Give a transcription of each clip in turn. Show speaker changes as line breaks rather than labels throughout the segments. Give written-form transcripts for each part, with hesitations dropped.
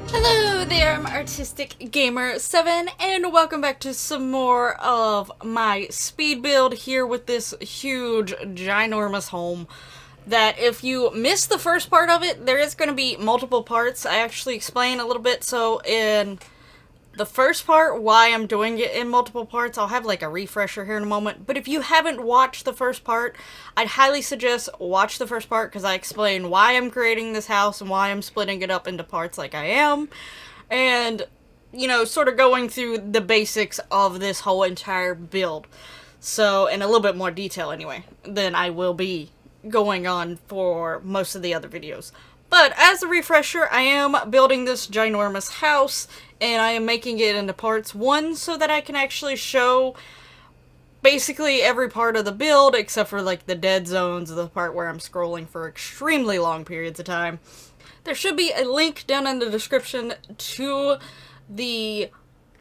Hello there, I'm Artistic Gamer 7, and welcome back to some more of my speed build here with this huge, ginormous home. That if you missed the first part of it, there is going to be multiple parts. I actually explain a little bit, so in the first part, why I'm doing it in multiple parts. I'll have like a refresher here in a moment. But if you haven't watched the first part, I'd highly suggest watch the first part because I explain why I'm creating this house and why I'm splitting it up into parts like I am. And, you know, sort of going through the basics of this whole entire build. So, in a little bit more detail anyway, than I will be going on for most of the other videos. But as a refresher, I am building this ginormous house, and I am making it into parts. One, so that I can actually show basically every part of the build, except for like the dead zones, the part where I'm scrolling for extremely long periods of time. There should be a link down in the description to the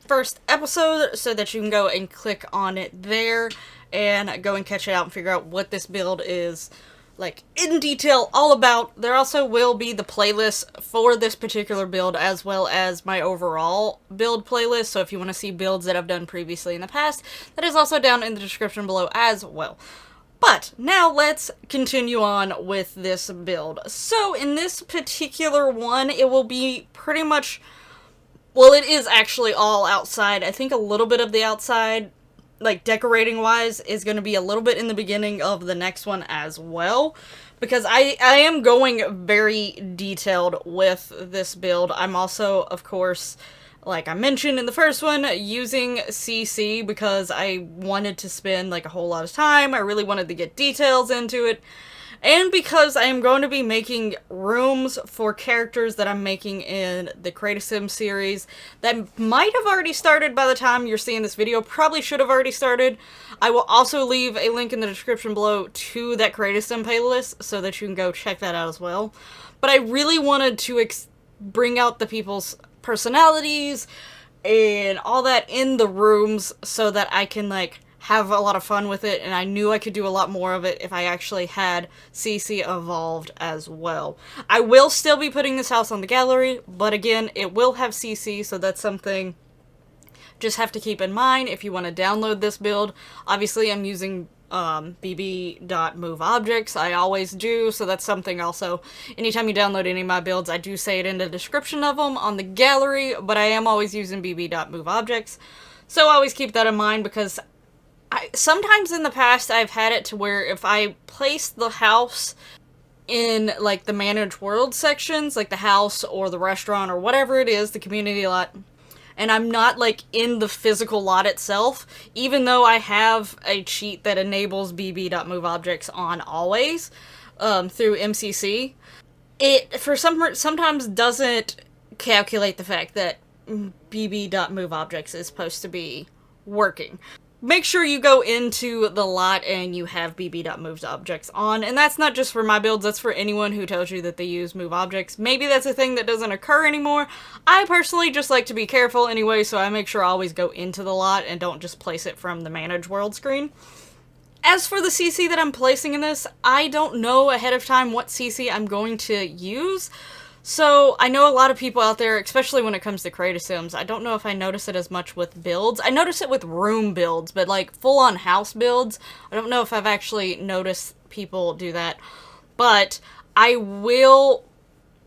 first episode, so that you can go and click on it there, and go and catch it out and figure out what this build is like in detail all about. There also will be the playlist for this particular build as well as my overall build playlist, so if you want to see builds that I've done previously in the past, that is also down in the description below as well. But now let's continue on with this build. So in this particular one, it will be pretty much, well, it is actually all outside. I think a little bit of the outside, like decorating wise, is going to be a little bit in the beginning of the next one as well, because I am going very detailed with this build. I'm also, of course, like I mentioned in the first one, using CC because I wanted to spend like a whole lot of time. I really wanted to get details into it. And because I am going to be making rooms for characters that I'm making in the Create a Sim series that might have already started by the time you're seeing this video. Probably should have already started. I will also leave a link in the description below to that Create a Sim playlist so that you can go check that out as well. But I really wanted to bring out the people's personalities and all that in the rooms so that I can like have a lot of fun with it, and I knew I could do a lot more of it if I actually had CC evolved as well. I will still be putting this house on the gallery, but again, it will have CC, so that's something just have to keep in mind if you want to download this build. Obviously, I'm using bb.moveobjects. I always do, so that's something also. Anytime you download any of my builds, I do say it in the description of them on the gallery, but I am always using bb.moveobjects. So always keep that in mind, because sometimes in the past I've had it to where if I place the house in like the manage world sections, like the house or the restaurant or whatever it is, the community lot, and I'm not like in the physical lot itself, even though I have a cheat that enables bb.moveobjects on always through MCC, it sometimes doesn't calculate the fact that bb.moveobjects is supposed to be working. Make sure you go into the lot and you have bb.moveobjects on, and that's not just for my builds, that's for anyone who tells you that they use move objects. Maybe that's a thing that doesn't occur anymore. I personally just like to be careful anyway, so I make sure I always go into the lot and don't just place it from the manage world screen. As for the CC that I'm placing in this, I don't know ahead of time what CC I'm going to use. So, I know a lot of people out there, especially when it comes to Create a Sims, I don't know if I notice it as much with builds. I notice it with room builds, but like full-on house builds, I don't know if I've actually noticed people do that. But I will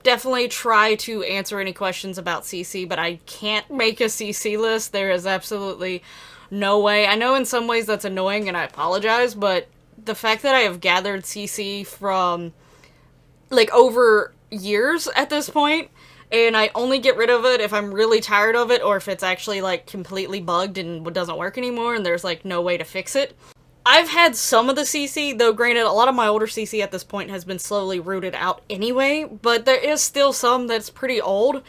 definitely try to answer any questions about CC, but I can't make a CC list. There is absolutely no way. I know in some ways that's annoying, and I apologize, but the fact that I have gathered CC from like over years at this point, and I only get rid of it if I'm really tired of it, or if it's actually like completely bugged and doesn't work anymore and there's like no way to fix it. I've had some of the CC, though granted a lot of my older CC at this point has been slowly rooted out anyway, but there is still some that's pretty old.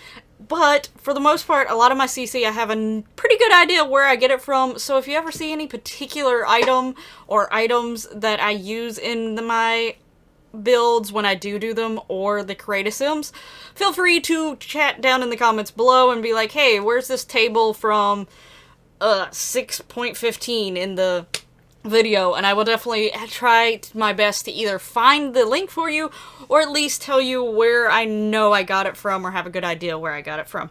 But for the most part, a lot of my CC I have a pretty good idea where I get it from, so if you ever see any particular item or items that I use in my builds when I do them, or the Create a Sims, feel free to chat down in the comments below and be like, hey, where's this table from 6.15 in the video, and I will definitely try my best to either find the link for you or at least tell you where I know I got it from or have a good idea where I got it from.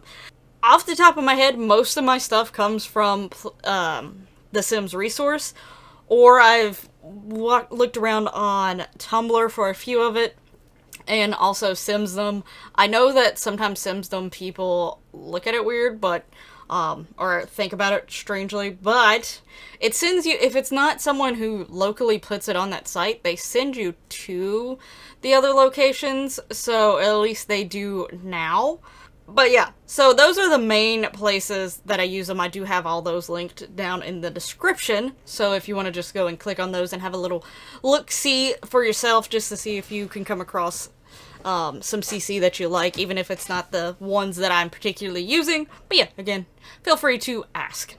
Off the top of my head, most of my stuff comes from the Sims resource, or I've looked around on Tumblr for a few of it, and also Simsdom. I know that sometimes Simsdom people look at it weird, but or think about it strangely, but it sends you, if it's not someone who locally puts it on that site, they send you to the other locations, so at least they do now. But yeah, so those are the main places that I use them. I do have all those linked down in the description, so if you want to just go and click on those and have a little look-see for yourself, just to see if you can come across some CC that you like, even if it's not the ones that I'm particularly using. But yeah, again, feel free to ask.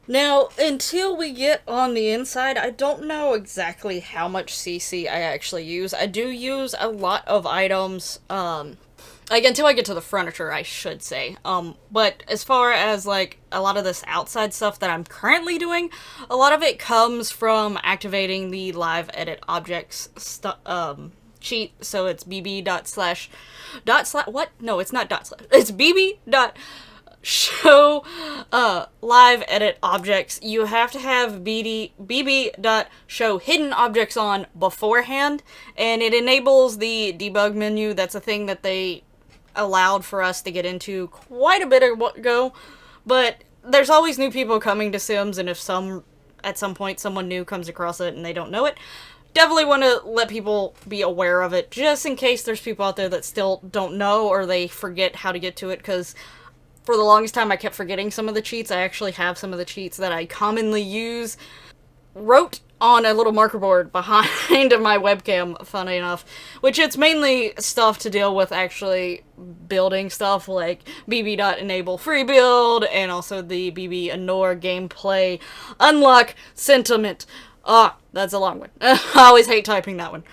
Now, until we get on the inside, I don't know exactly how much CC I actually use. I do use a lot of items, like, until I get to the furniture, I should say. But as far as, like, a lot of this outside stuff that I'm currently doing, a lot of it comes from activating the live edit objects cheat. So it's what? No, it's not // It's bb.show live edit objects. You have to have bb.show hidden objects on beforehand, and it enables the debug menu. That's a thing that they allowed for us to get into quite a bit ago, but there's always new people coming to Sims, and if at some point someone new comes across it and they don't know it, definitely want to let people be aware of it, just in case there's people out there that still don't know or they forget how to get to it, because for the longest time I kept forgetting some of the cheats. I actually have some of the cheats that I commonly use wrote on a little marker board behind my webcam, funny enough, which it's mainly stuff to deal with actually building stuff, like bb.enable free build, and also the bb ignore gameplay unlock sentiment. That's a long one. I always hate typing that one.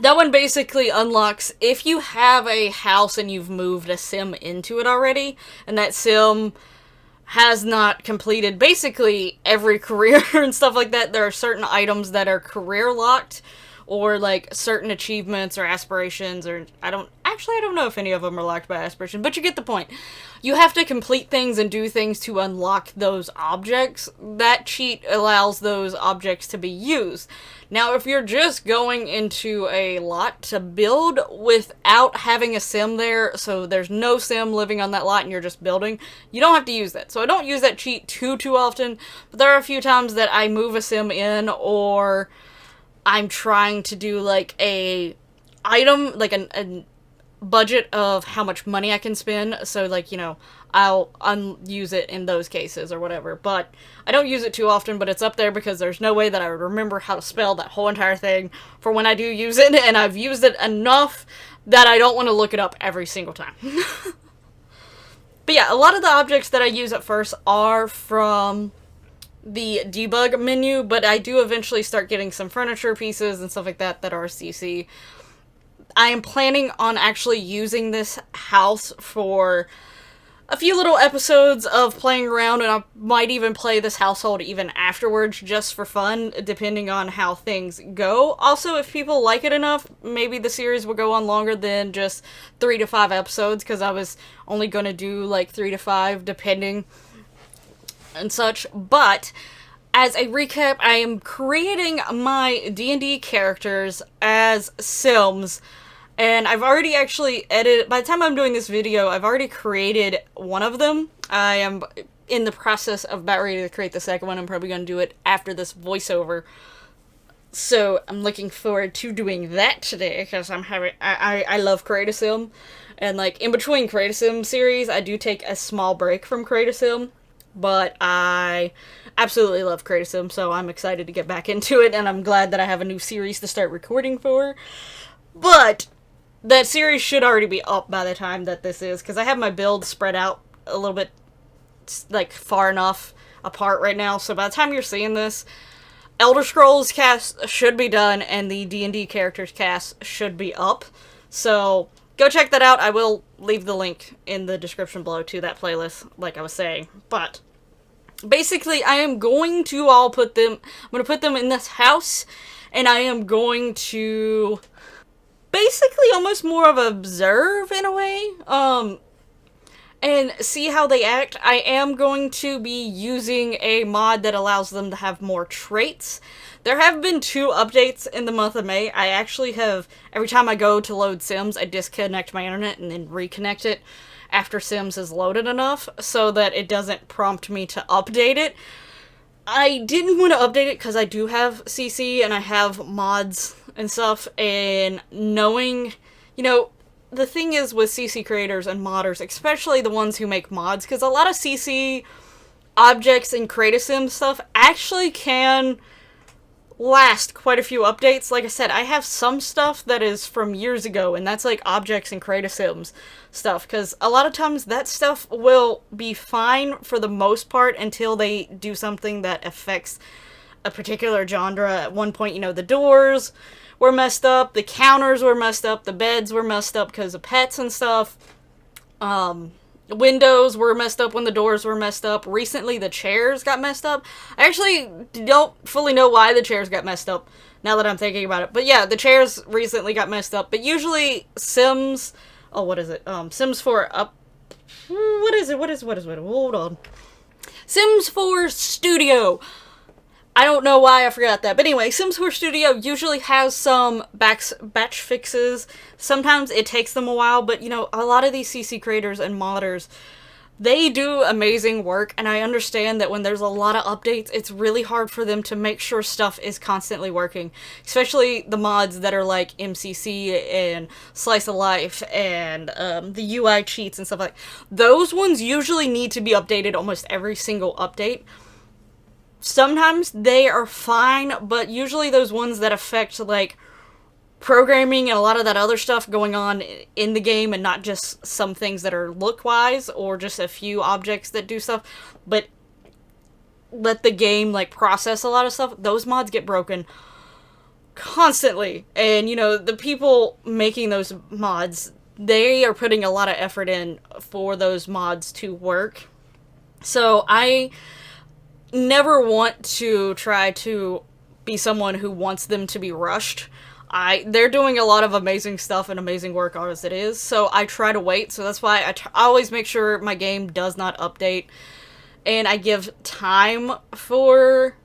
That one basically unlocks if you have a house and you've moved a sim into it already, and that sim has not completed basically every career and stuff like that. There are certain items that are career locked, or like certain achievements or aspirations, or I don't know if any of them are locked by aspiration, but you get the point. You have to complete things and do things to unlock those objects. That cheat allows those objects to be used. Now, if you're just going into a lot to build without having a sim there, so there's no sim living on that lot and you're just building, you don't have to use that. So I don't use that cheat too often, but there are a few times that I move a sim in, or I'm trying to do like a item, like a budget of how much money I can spend, so like, you know, I'll unuse it in those cases or whatever. But I don't use it too often, but it's up there because there's no way that I would remember how to spell that whole entire thing for when I do use it, and I've used it enough that I don't want to look it up every single time. But yeah, a lot of the objects that I use at first are from the debug menu, but I do eventually start getting some furniture pieces and stuff like that that are CC. I am planning on actually using this house for a few little episodes of playing around, and I might even play this household even afterwards just for fun, depending on how things go. Also, if people like it enough, maybe the series will go on longer than just 3 to 5 episodes, because I was only going to do like 3 to 5 depending and such. But as a recap, I am creating my D&D characters as Sims, and I've already actually edited, by the time I'm doing this video, I've already created one of them. I am in the process of about ready to create the second one. I'm probably going to do it after this voiceover. So I'm looking forward to doing that today, because I love Create a Sim, and like in between Create a Sim series, I do take a small break from Create a Sim, but I absolutely love Create a Sim, so I'm excited to get back into it, and I'm glad that I have a new series to start recording for. But that series should already be up by the time that this is, because I have my builds spread out a little bit, like, far enough apart right now, so by the time you're seeing this, Elder Scrolls cast should be done, and the D&D characters cast should be up. So go check that out. I will leave the link in the description below to that playlist, like I was saying. But basically, I am going to all put them, I'm going to put them in this house, and I am going to basically almost more of observe in a way, and see how they act. I am going to be using a mod that allows them to have more traits. There have been 2 updates in the month of May. I actually have, every time I go to load Sims, I disconnect my internet and then reconnect it after Sims is loaded enough so that it doesn't prompt me to update it. I didn't want to update it because I do have CC and I have mods and stuff, and knowing, you know, the thing is with CC creators and modders, especially the ones who make mods, because a lot of CC objects and Create Sim stuff actually can last quite a few updates. Like I said, I have some stuff that is from years ago, and that's like objects and Create Sims stuff, because a lot of times that stuff will be fine for the most part until they do something that affects a particular genre. At one point, you know, the doors were messed up, the counters were messed up, the beds were messed up because of pets and stuff. Windows were messed up when the doors were messed up. Recently, the chairs got messed up. I actually don't fully know why the chairs got messed up, now that I'm thinking about it. But yeah, the chairs recently got messed up. But usually, Sims... Oh, what is it? Sims 4 up... What is it? Hold on. Sims 4 Studio. I don't know why I forgot that. But anyway, Sims 4 Studio usually has some batch fixes. Sometimes it takes them a while, but, you know, a lot of these CC creators and modders, they do amazing work, and I understand that when there's a lot of updates, it's really hard for them to make sure stuff is constantly working. Especially the mods that are like MCC and Slice of Life and the UI cheats and stuff like that. Those ones usually need to be updated almost every single update. Sometimes they are fine, but usually those ones that affect, like, programming and a lot of that other stuff going on in the game, and not just some things that are look-wise, or just a few objects that do stuff, but let the game, like, process a lot of stuff, those mods get broken constantly. And, you know, the people making those mods, they are putting a lot of effort in for those mods to work. So I never want to try to be someone who wants them to be rushed. They're doing a lot of amazing stuff and amazing work as it is, so I try to wait. So that's why I always make sure my game does not update, and I give time for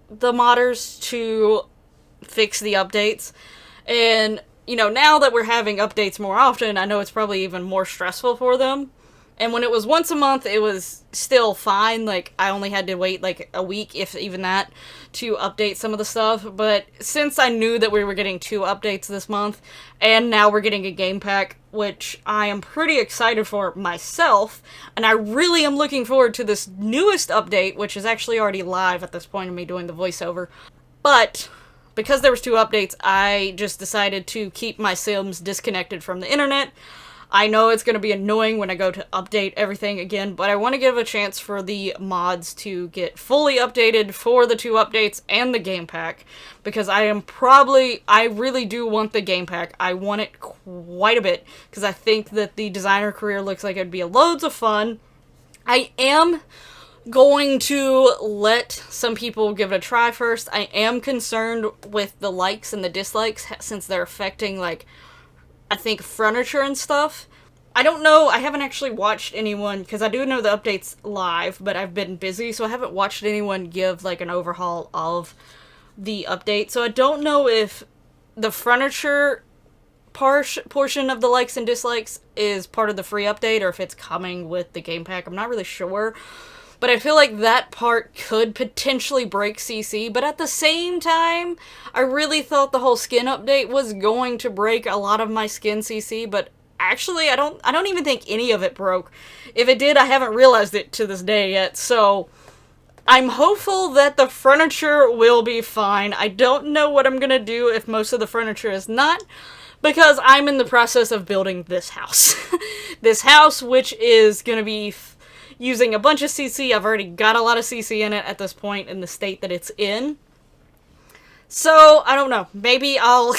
the modders to fix the updates. And, you know, now that we're having updates more often, I know it's probably even more stressful for them. And when it was once a month, it was still fine. Like, I only had to wait, like, a week, if even that, to update some of the stuff. But since I knew that we were getting 2 updates this month, and now we're getting a game pack, which I am pretty excited for myself, and I really am looking forward to this newest update, which is actually already live at this point of me doing the voiceover. But because there was 2 updates, I just decided to keep my Sims disconnected from the internet. I know it's going to be annoying when I go to update everything again, but I want to give a chance for the mods to get fully updated for the 2 updates and the game pack, because I really do want the game pack. I want it quite a bit, because I think that the designer career looks like it'd be loads of fun. I am going to let some people give it a try first. I am concerned with the likes and the dislikes, since they're affecting, like, I think furniture and stuff. I don't know, I haven't actually watched anyone, because I do know the update's live, but I've been busy, so I haven't watched anyone give, like, an overhaul of the update. So I don't know if the furniture portion of the likes and dislikes is part of the free update, or if it's coming with the game pack. I'm not really sure. But I feel like that part could potentially break CC, but at the same time, I really thought the whole skin update was going to break a lot of my skin CC, but actually I don't even think any of it broke. If it did, I haven't realized it to this day yet, so I'm hopeful that the furniture will be fine. I don't know what I'm gonna do if most of the furniture is not, because I'm in the process of building this house. This house, which is gonna be using a bunch of CC. I've already got a lot of CC in it at this point in the state that it's in. So, I don't know. Maybe I'll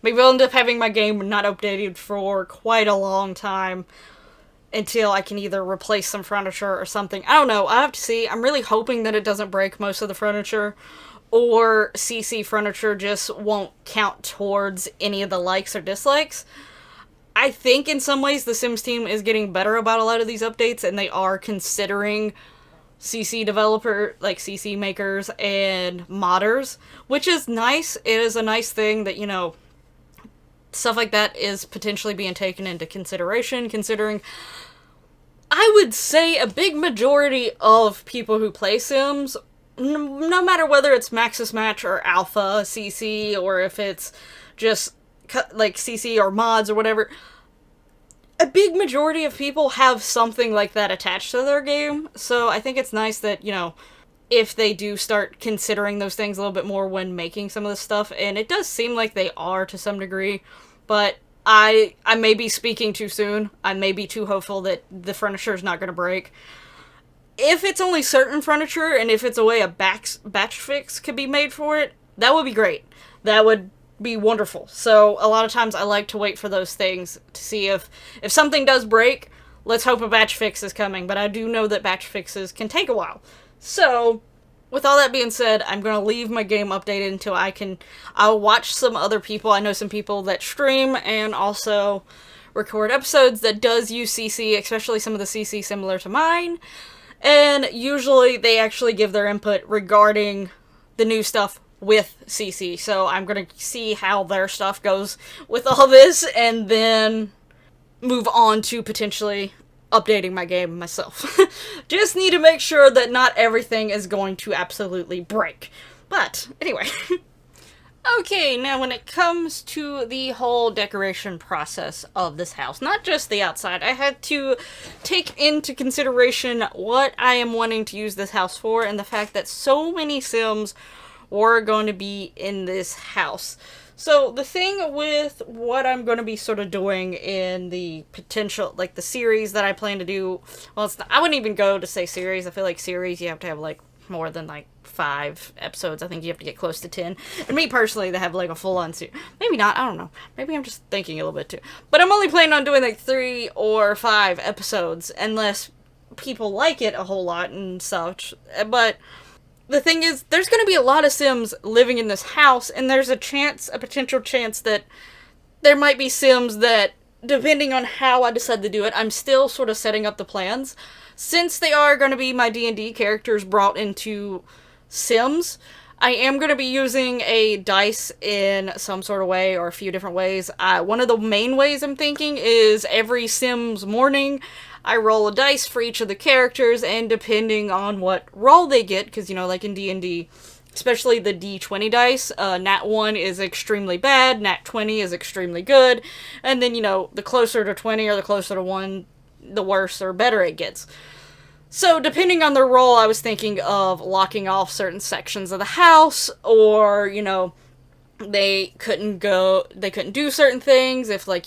end up having my game not updated for quite a long time. until I can either replace some furniture or something. I don't know. I have to see. I'm really hoping that it doesn't break most of the furniture, or CC furniture just won't count towards any of the likes or dislikes. I think in some ways the Sims team is getting better about a lot of these updates, and they are considering CC developer, like CC makers and modders, which is nice. It is a nice thing that, stuff like that is potentially being taken into consideration, considering I would say a big majority of people who play Sims, no matter whether it's Maxis Match or Alpha CC, or if it's just like CC or mods or whatever, a big majority of people have something like that attached to their game. So I think it's nice that, if they do start considering those things a little bit more when making some of this stuff, and it does seem like they are to some degree, but I may be speaking too soon. I may be too hopeful that the furniture is not going to break. If it's only certain furniture, and if it's a way a batch fix could be made for it, that would be great. That would be wonderful. So a lot of times I like to wait for those things to see if something does break, let's hope a batch fix is coming. But I do know that batch fixes can take a while. So, with all that being said, I'm going to leave my game updated until I'll watch some other people. I know some people that stream and also record episodes that does use CC, especially some of the CC similar to mine. And usually they actually give their input regarding the new stuff with CC. So I'm going to see how their stuff goes with all this, and then move on to potentially updating my game myself. Just need to make sure that not everything is going to absolutely break. But, anyway. Okay, now when it comes to the whole decoration process of this house, not just the outside, I had to take into consideration what I am wanting to use this house for, and the fact that so many Sims were going to be in this house. So, the thing with what I'm going to be sort of doing in the potential, like, the series that I plan to do, well, I wouldn't even go to say series. I feel like series, you have to have, like, more than, like, 5 episodes. I think you have to get close to 10. And me, personally, they have, like, a full-on series. Maybe not, I don't know. Maybe I'm just thinking a little bit, too. But I'm only planning on doing, like, 3 or 5 episodes, unless people like it a whole lot and such. But the thing is, there's going to be a lot of Sims living in this house, and there's a potential chance that there might be Sims that, depending on how I decide to do it, I'm still sort of setting up the plans. Since they are going to be my D&D characters brought into Sims, I am going to be using a dice in some sort of way, or a few different ways. One of the main ways I'm thinking is every Sims morning, I roll a dice for each of the characters, and depending on what roll they get, because, like in D&D, especially the D20 dice, Nat 1 is extremely bad, Nat 20 is extremely good, and then, the closer to 20 or the closer to 1, the worse or better it gets. So, depending on their role, I was thinking of locking off certain sections of the house, or, they couldn't do certain things if, like,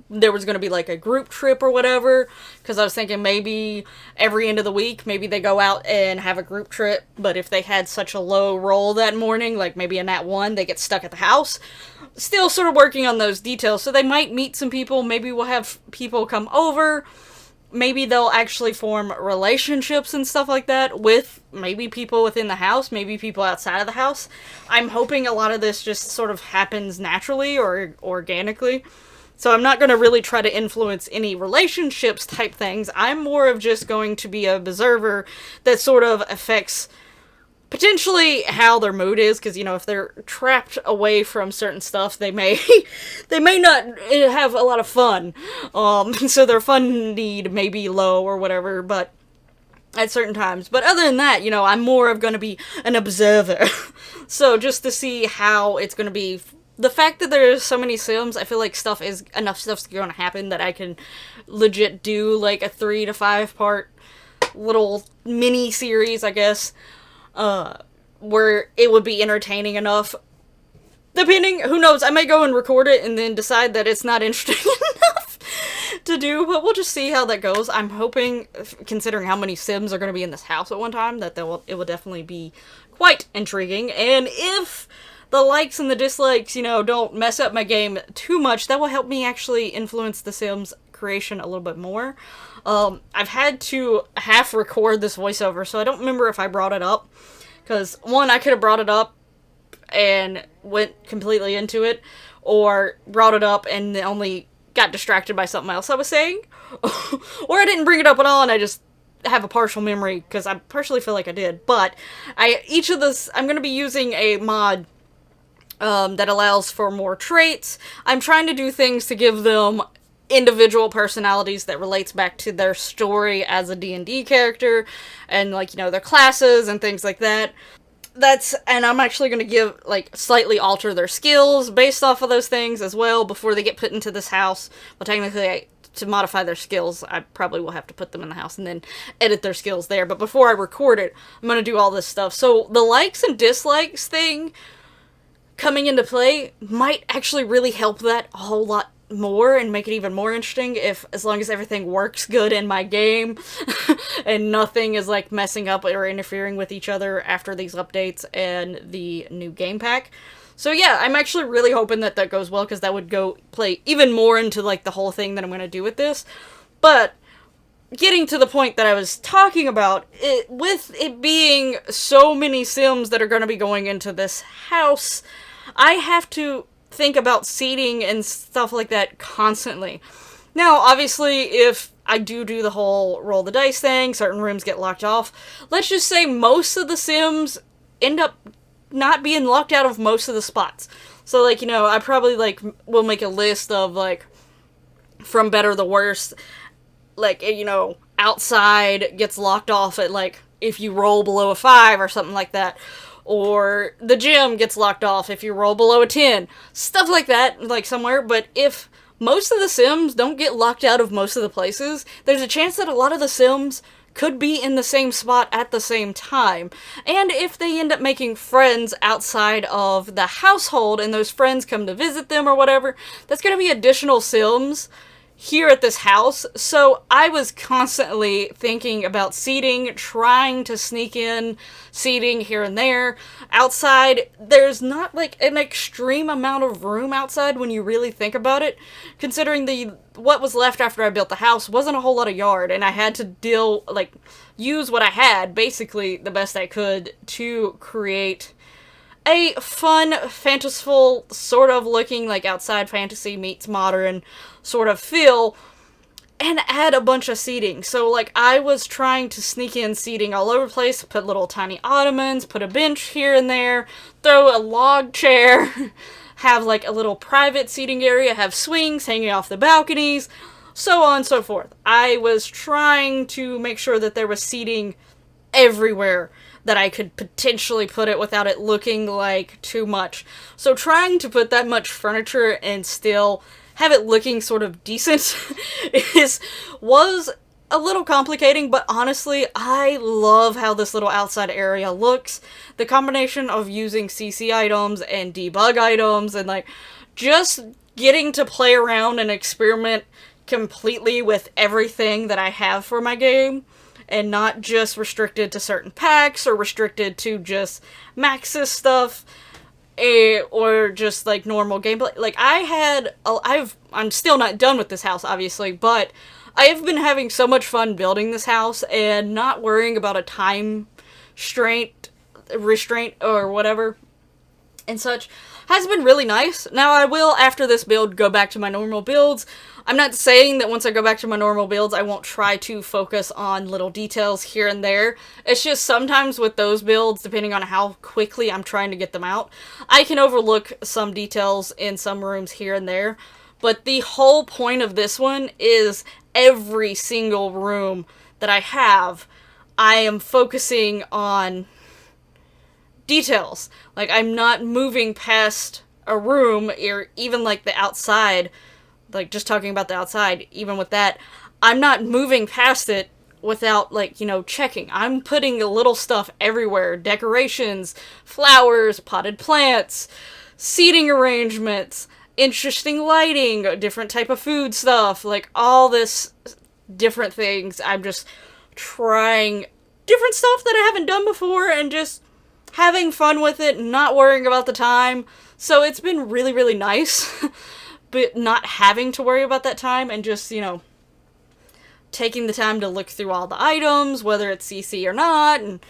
there was going to be, like, a group trip or whatever, because I was thinking maybe every end of the week, maybe they go out and have a group trip, but if they had such a low roll that morning, like maybe a Nat 1, they get stuck at the house. Still sort of working on those details, so they might meet some people, maybe we'll have people come over, maybe they'll actually form relationships and stuff like that with maybe people within the house, maybe people outside of the house. I'm hoping a lot of this just sort of happens naturally or organically. So I'm not going to really try to influence any relationships type things. I'm more of just going to be a observer that sort of affects potentially how their mood is, because, if they're trapped away from certain stuff, they may not have a lot of fun. So their fun need may be low or whatever, but at certain times. But other than that, I'm more of going to be an observer. So just to see how it's going to be. The fact that there's so many Sims, I feel like enough stuff's going to happen that I can legit do, like, a 3 to 5 part little mini series, I guess, where it would be entertaining enough. Depending, who knows, I may go and record it and then decide that it's not interesting enough to do, but we'll just see how that goes. I'm hoping, considering how many Sims are going to be in this house at one time, that it will definitely be quite intriguing, and if the likes and the dislikes, don't mess up my game too much, that will help me actually influence the Sims creation a little bit more. I've had to half record this voiceover, so I don't remember if I brought it up. Because, one, I could have brought it up and went completely into it, or brought it up and only got distracted by something else I was saying, or I didn't bring it up at all and I just have a partial memory, because I partially feel like I did. But I'm going to be using a mod that allows for more traits. I'm trying to do things to give them individual personalities that relates back to their story as a D&D character, and, like, you know, their classes and things like that. And I'm actually going to slightly alter their skills based off of those things as well before they get put into this house. Well, technically, to modify their skills, I probably will have to put them in the house and then edit their skills there. But before I record it, I'm going to do all this stuff. So the likes and dislikes thing coming into play might actually really help that a whole lot more and make it even more interesting, as long as everything works good in my game and nothing is like messing up or interfering with each other after these updates and the new game pack. So yeah, I'm actually really hoping that goes well, because that would go play even more into like the whole thing that I'm going to do with this. But getting to the point that I was talking about, with it being so many Sims that are going to be going into this house, I have to think about seating and stuff like that constantly. Now, obviously, if I do the whole roll the dice thing, certain rooms get locked off. Let's just say most of the Sims end up not being locked out of most of the spots. So, like, you know, I probably, like, will make a list of, like, from better to worst. Like, you know, outside gets locked off at, like, if you roll below a 5 or something like that. Or the gym gets locked off if you roll below a 10. Stuff like that, like, somewhere. But if most of the Sims don't get locked out of most of the places, there's a chance that a lot of the Sims could be in the same spot at the same time. And if they end up making friends outside of the household and those friends come to visit them or whatever, that's going to be additional Sims here at this house. So I was constantly thinking about seating, trying to sneak in seating here and there. Outside, there's not like an extreme amount of room outside when you really think about it, considering what was left after I built the house wasn't a whole lot of yard, and I had to use what I had, basically the best I could, to create a fun, fanciful, sort of looking like outside fantasy meets modern sort of feel, and add a bunch of seating. So, like, I was trying to sneak in seating all over the place, put little tiny ottomans, put a bench here and there, throw a log chair, have, like, a little private seating area, have swings hanging off the balconies, so on and so forth. I was trying to make sure that there was seating everywhere that I could potentially put it without it looking like too much. So trying to put that much furniture and still have it looking sort of decent was a little complicating, but honestly, I love how this little outside area looks. The combination of using CC items and debug items and, like, just getting to play around and experiment completely with everything that I have for my game, and not just restricted to certain packs or restricted to just Maxis stuff, or just, like, normal gameplay. Like, I'm still not done with this house, obviously, but I have been having so much fun building this house and not worrying about a time restraint or whatever and such has been really nice. Now, I will, after this build, go back to my normal builds. I'm not saying that once I go back to my normal builds, I won't try to focus on little details here and there. It's just sometimes with those builds, depending on how quickly I'm trying to get them out, I can overlook some details in some rooms here and there. But the whole point of this one is every single room that I have, I am focusing on details. Like, I'm not moving past a room, or even, like, the outside, like, just talking about the outside, even with that, I'm not moving past it without, like, you know, checking. I'm putting little stuff everywhere. Decorations, flowers, potted plants, seating arrangements, interesting lighting, different type of food stuff, like, all this different things. I'm just trying different stuff that I haven't done before and just having fun with it, not worrying about the time. So it's been really, really nice. but not having to worry about that time and just, you know, taking the time to look through all the items, whether it's CC or not, and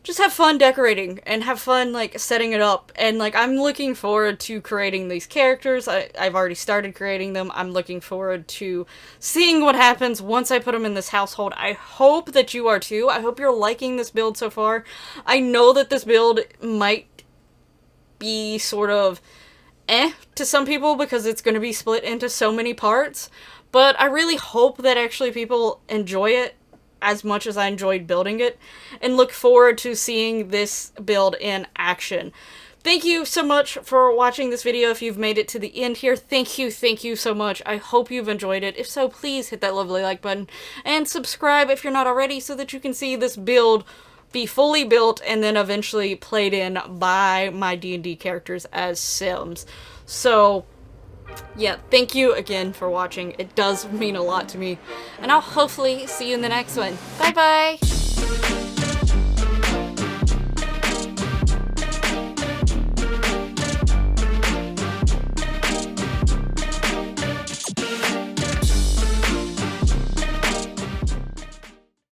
just have fun decorating and have fun, like, setting it up. And, like, I'm looking forward to creating these characters. I've already started creating them. I'm looking forward to seeing what happens once I put them in this household. I hope that you are too. I hope you're liking this build so far. I know that this build might be sort of to some people because it's going to be split into so many parts. But I really hope that actually people enjoy it as much as I enjoyed building it, and look forward to seeing this build in action. Thank you so much for watching this video. If you've made it to the end here, thank you so much. I hope you've enjoyed it. If so, please hit that lovely like button, and subscribe if you're not already, so that you can see this build be fully built and then eventually played in by my D&D characters as Sims. So yeah, thank you again for watching. It does mean a lot to me. And I'll hopefully see you in the next one. Bye bye!